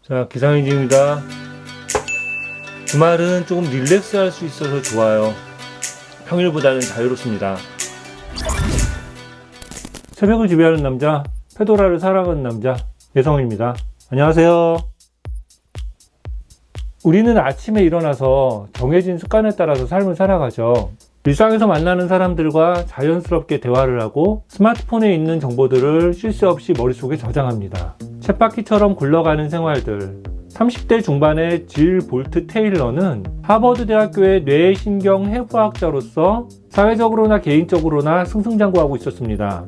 자, 기상인지입니다. 주말은 조금 릴렉스 할 수 있어서 좋아요. 평일보다는 자유롭습니다. 새벽을 지배하는 남자, 페도라를 사랑하는 남자, 예성입니다. 안녕하세요. 우리는 아침에 일어나서 정해진 습관에 따라서 삶을 살아가죠. 일상에서 만나는 사람들과 자연스럽게 대화를 하고 스마트폰에 있는 정보들을 쉴 새 없이 머릿속에 저장합니다. 쳇바퀴처럼 굴러가는 생활들. 30대 중반의 질 볼트 테일러는 하버드 대학교의 뇌신경 해부학자로서 사회적으로나 개인적으로나 승승장구하고 있었습니다.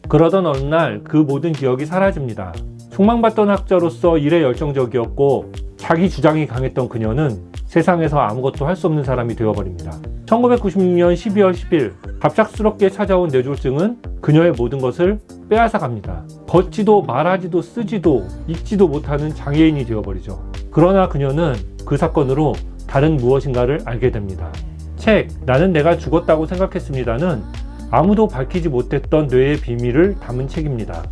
그러던 어느 날 그 모든 기억이 사라집니다. 촉망받던 학자로서 일에 열정적이었고 자기 주장이 강했던 그녀는 세상에서 아무것도 할 수 없는 사람이 되어버립니다. 1996년 12월 10일 갑작스럽게 찾아온 뇌졸중은 그녀의 모든 것을 빼앗아갑니다. 걷지도 말하지도 쓰지도 읽지도 못하는 장애인이 되어버리죠. 그러나 그녀는 그 사건으로 다른 무엇인가를 알게 됩니다. 책 나는 내가 죽었다고 생각했습니다는 아무도 밝히지 못했던 뇌의 비밀을 담은 책입니다.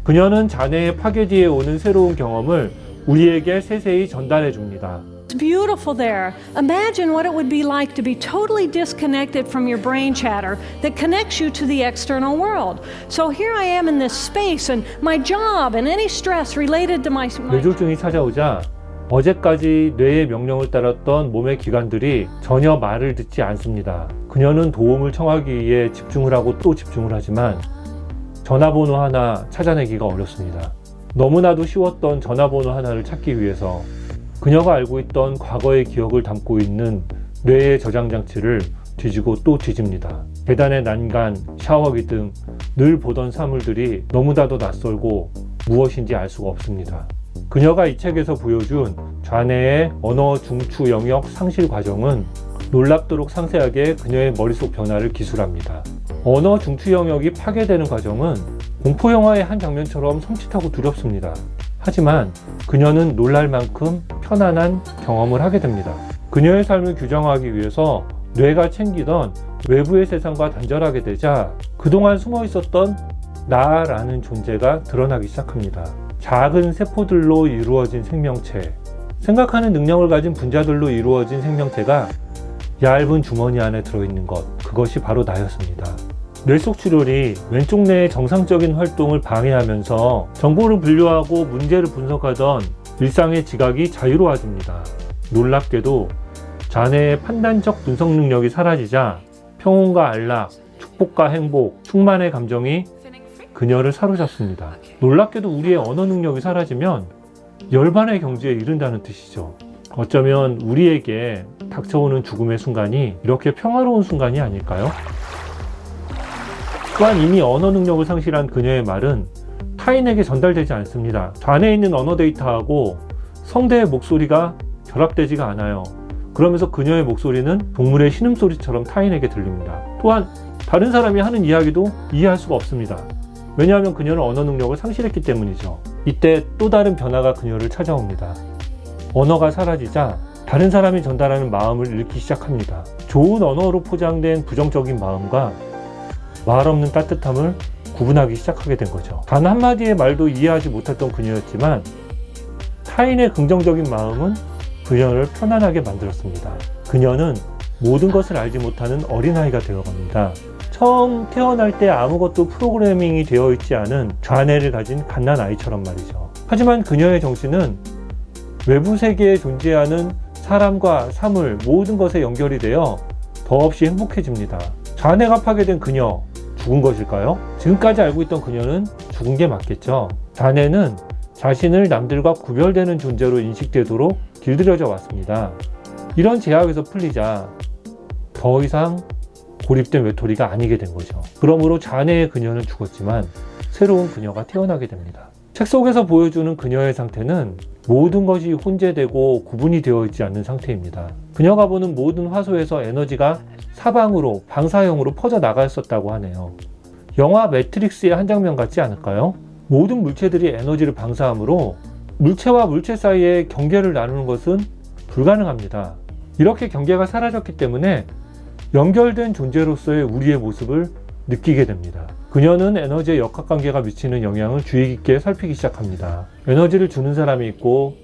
그녀는 자네의 파괴 뒤에 오는 새로운 경험을 우리에게 세세히 전달해 줍니다. It's beautiful there. Imagine what it would be like to be totally disconnected from your brain chatter that connects you to the external world. So here I am in this space and my job and any stress related to my... 뇌졸중이 찾아오자 어제까지 뇌의 명령을 따랐던 몸의 기관들이 전혀 말을 듣지 않습니다. 그녀는 도움을 청하기 위해 집중을 하고 또 집중을 하지만 전화번호 하나 찾아내기가 어렵습니다. 너무나도 쉬웠던 전화번호 하나를 찾기 위해서 그녀가 알고 있던 과거의 기억을 담고 있는 뇌의 저장 장치를 뒤지고 또 뒤집니다. 계단의 난간, 샤워기 등 늘 보던 사물들이 너무나도 낯설고 무엇인지 알 수가 없습니다. 그녀가 이 책에서 보여준 좌뇌의 언어 중추 영역 상실 과정은 놀랍도록 상세하게 그녀의 머릿속 변화를 기술합니다. 언어 중추 영역이 파괴되는 과정은 공포 영화의 한 장면처럼 섬찟하고 두렵습니다. 하지만 그녀는 놀랄 만큼 편안한 경험을 하게 됩니다. 그녀의 삶을 규정하기 위해서 뇌가 챙기던 외부의 세상과 단절하게 되자 그동안 숨어 있었던 나라는 존재가 드러나기 시작합니다. 작은 세포들로 이루어진 생명체, 생각하는 능력을 가진 분자들로 이루어진 생명체가 얇은 주머니 안에 들어있는 것, 그것이 바로 나였습니다. 뇌속 출혈이 왼쪽 뇌의 정상적인 활동을 방해하면서 정보를 분류하고 문제를 분석하던 일상의 지각이 자유로워집니다. 놀랍게도 자네의 판단적 분석 능력이 사라지자 평온과 안락, 축복과 행복, 충만의 감정이 그녀를 사로잡습니다. 놀랍게도 우리의 언어 능력이 사라지면 열반의 경지에 이른다는 뜻이죠. 어쩌면 우리에게 닥쳐오는 죽음의 순간이 이렇게 평화로운 순간이 아닐까요? 또한 이미 언어 능력을 상실한 그녀의 말은 타인에게 전달되지 않습니다. 좌뇌에 있는 언어 데이터하고 성대의 목소리가 결합되지가 않아요. 그러면서 그녀의 목소리는 동물의 신음소리처럼 타인에게 들립니다. 또한 다른 사람이 하는 이야기도 이해할 수가 없습니다. 왜냐하면 그녀는 언어 능력을 상실했기 때문이죠. 이때 또 다른 변화가 그녀를 찾아옵니다. 언어가 사라지자 다른 사람이 전달하는 마음을 읽기 시작합니다. 좋은 언어로 포장된 부정적인 마음과 말 없는 따뜻함을 구분하기 시작하게 된 거죠. 단 한마디의 말도 이해하지 못했던 그녀였지만 타인의 긍정적인 마음은 그녀를 편안하게 만들었습니다. 그녀는 모든 것을 알지 못하는 어린아이가 되어갑니다. 처음 태어날 때 아무것도 프로그래밍이 되어 있지 않은 좌뇌를 가진 갓난아이처럼 말이죠. 하지만 그녀의 정신은 외부 세계에 존재하는 사람과 사물 모든 것에 연결이 되어 더없이 행복해집니다. 좌뇌가 파괴된 그녀, 죽은 것일까요? 지금까지 알고 있던 그녀는 죽은 게 맞겠죠. 좌뇌는 자신을 남들과 구별되는 존재로 인식되도록 길들여져 왔습니다. 이런 제약에서 풀리자 더 이상 고립된 외톨이가 아니게 된 거죠. 그러므로 좌뇌의 그녀는 죽었지만 새로운 그녀가 태어나게 됩니다. 책 속에서 보여주는 그녀의 상태는 모든 것이 혼재되고 구분이 되어 있지 않는 상태입니다. 그녀가 보는 모든 화소에서 에너지가 사방으로 방사형으로 퍼져 나갔었다고 하네요. 영화 매트릭스의 한 장면 같지 않을까요? 모든 물체들이 에너지를 방사하므로 물체와 물체 사이에 경계를 나누는 것은 불가능합니다. 이렇게 경계가 사라졌기 때문에 연결된 존재로서의 우리의 모습을 느끼게 됩니다. 그녀는 에너지의 역학관계가 미치는 영향을 주의 깊게 살피기 시작합니다. 에너지를 주는 사람이 있고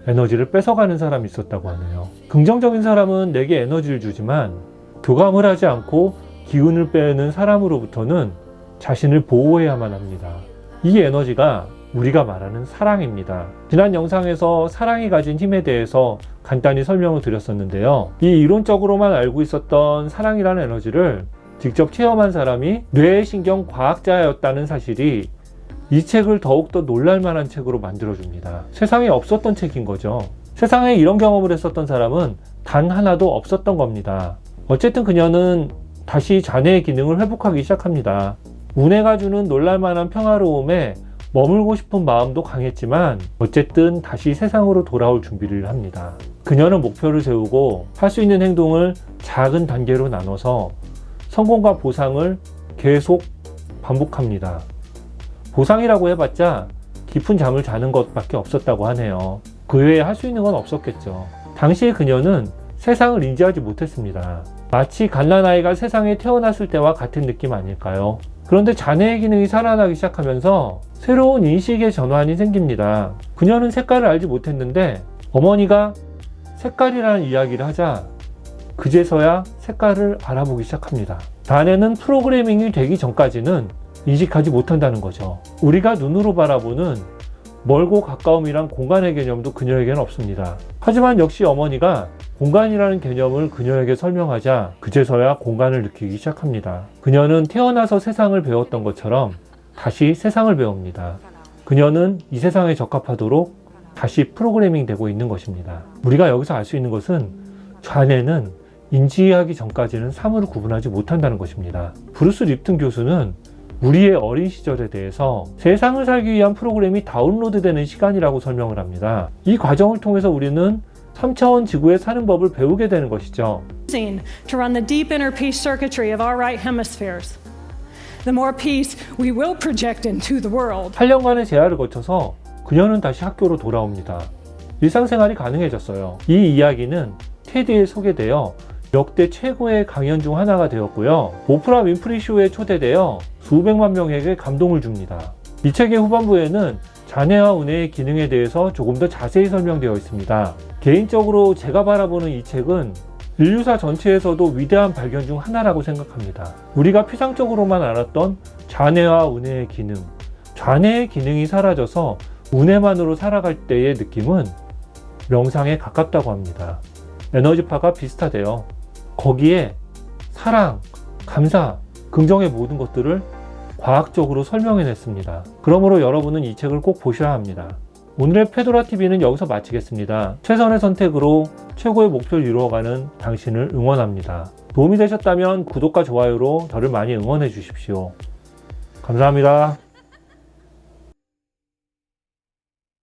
에너지를 뺏어가는 사람이 있었다고 하네요. 긍정적인 사람은 내게 에너지를 주지만 교감을 하지 않고 기운을 빼는 사람으로부터는 자신을 보호해야만 합니다. 이 에너지가 우리가 말하는 사랑입니다. 지난 영상에서 사랑이 가진 힘에 대해서 간단히 설명을 드렸었는데요. 이 이론적으로만 알고 있었던 사랑이라는 에너지를 직접 체험한 사람이 뇌신경 과학자였다는 사실이 이 책을 더욱더 놀랄만한 책으로 만들어줍니다. 세상에 없었던 책인 거죠. 세상에 이런 경험을 했었던 사람은 단 하나도 없었던 겁니다. 어쨌든 그녀는 다시 자네의 기능을 회복하기 시작합니다. 운해가 주는 놀랄만한 평화로움에 머물고 싶은 마음도 강했지만 어쨌든 다시 세상으로 돌아올 준비를 합니다. 그녀는 목표를 세우고 할 수 있는 행동을 작은 단계로 나눠서 성공과 보상을 계속 반복합니다. 보상이라고 해봤자 깊은 잠을 자는 것밖에 없었다고 하네요. 그 외에 할 수 있는 건 없었겠죠. 당시에 그녀는 세상을 인지하지 못했습니다. 마치 갓난아이가 세상에 태어났을 때와 같은 느낌 아닐까요? 그런데 자네의 기능이 살아나기 시작하면서 새로운 인식의 전환이 생깁니다. 그녀는 색깔을 알지 못했는데 어머니가 색깔이라는 이야기를 하자 그제서야 색깔을 알아보기 시작합니다. 단에는 프로그래밍이 되기 전까지는 인식하지 못한다는 거죠. 우리가 눈으로 바라보는 멀고 가까움이란 공간의 개념도 그녀에게는 없습니다. 하지만 역시 어머니가 공간이라는 개념을 그녀에게 설명하자 그제서야 공간을 느끼기 시작합니다. 그녀는 태어나서 세상을 배웠던 것처럼 다시 세상을 배웁니다. 그녀는 이 세상에 적합하도록 다시 프로그래밍 되고 있는 것입니다. 우리가 여기서 알 수 있는 것은 좌뇌는 인지하기 전까지는 사물을 구분하지 못한다는 것입니다. 브루스 립튼 교수는 우리의 어린 시절에 대해서 세상을 살기 위한 프로그램이 다운로드되는 시간이라고 설명을 합니다. 이 과정을 통해서 우리는 3차원 지구에 사는 법을 배우게 되는 것이죠. To run the deep inner peace circuitry of our right hemispheres. The more peace we will project into the world. 8년간의 재활을 거쳐서 그녀는 다시 학교로 돌아옵니다. 일상생활이 가능해졌어요. 이 이야기는 테드에 소개되어 역대 최고의 강연 중 하나가 되었고요. 오프라 윈프리 쇼에 초대되어 수백만 명에게 감동을 줍니다. 이 책의 후반부에는 자네와 운해의 기능에 대해서 조금 더 자세히 설명되어 있습니다. 개인적으로 제가 바라보는 이 책은 인류사 전체에서도 위대한 발견 중 하나라고 생각합니다. 우리가 피상적으로만 알았던 자네와 운해의 기능, 좌뇌의 기능이 사라져서 운해만으로 살아갈 때의 느낌은 명상에 가깝다고 합니다. 에너지파가 비슷하대요. 거기에 사랑, 감사, 긍정의 모든 것들을 과학적으로 설명해냈습니다. 그러므로 여러분은 이 책을 꼭 보셔야 합니다. 오늘의 페도라TV는 여기서 마치겠습니다. 최선의 선택으로 최고의 목표를 이루어가는 당신을 응원합니다. 도움이 되셨다면 구독과 좋아요로 저를 많이 응원해 주십시오. 감사합니다.